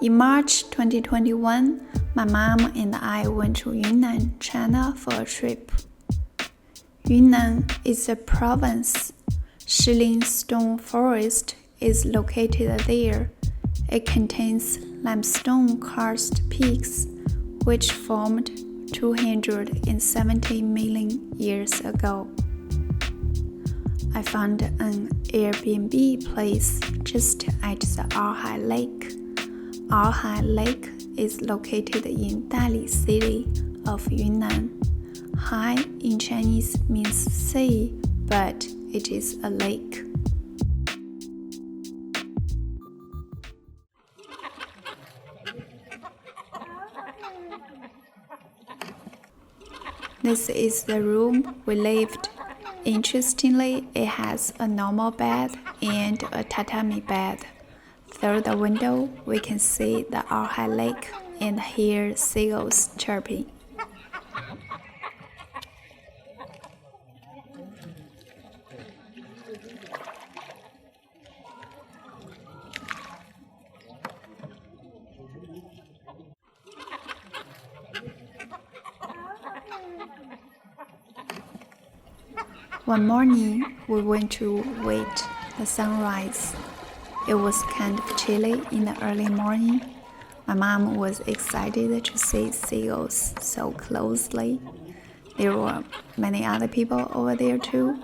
In March 2021, my mom and I went to Yunnan, China for a trip. Yunnan is a province. Shilin Stone Forest is located there. It contains limestone karst peaks, which formed 270 million years ago. I found an Airbnb place just at the ErHai Lake. ErHai Lake is located in Dali city of Yunnan. Hai in Chinese means sea, but it is a lake. This is the room we lived. Interestingly, it has a normal bed and a tatami bed. Through the window, we can see the ErHai Lake and hear seagulls chirping. One morning, we went to wait the sunrise. It was kind of chilly in the early morning. My mom was excited to see seagulls so closely. There were many other people over there too.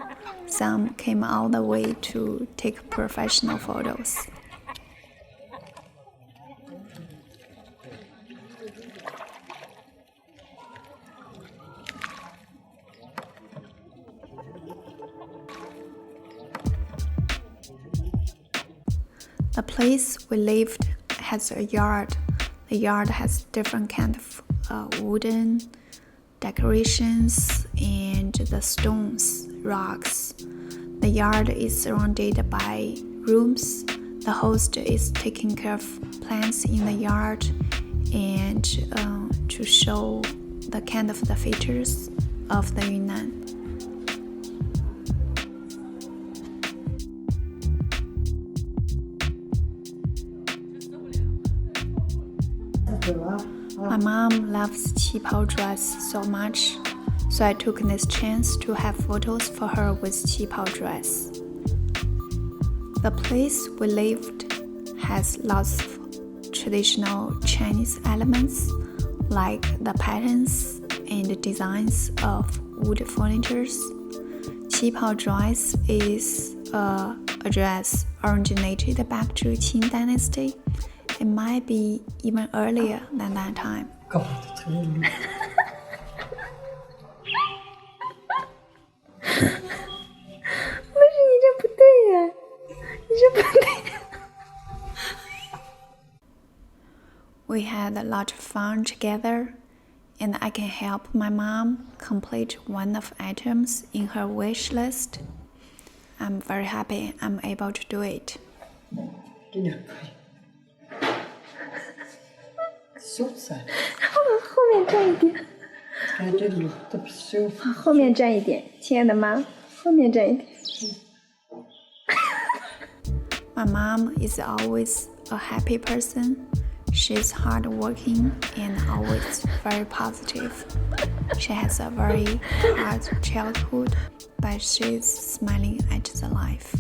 Some came all the way to take professional photos. The place we lived has a yard. The yard has different kind of wooden decorations and the stones, rocks. The yard is surrounded by rooms. The host is taking care of plants in the yard and to show the kind of the features of the Yunnan. My mom loves Qipao dress so much, so I took this chance to have photos for her with Qipao dress. The place we lived has lots of traditional Chinese elements like the patterns and designs of wood furniture. Qipao dress is a dress originated back to Qing dynasty. It might be even earlier than that time. 搞得特别绿。不是你这不对呀，你这不对。We had a lot of fun together, and I can help my mom complete one of items in her wish list. I'm very happy I'm able to do it. 这点可以。秀才。后面站一点。在这里的秀。后面站一点，亲爱的妈，后面站一点。My mom is always a happy person. She's hardworking and always very positive. She has a very hard childhood, but she's smiling at the life.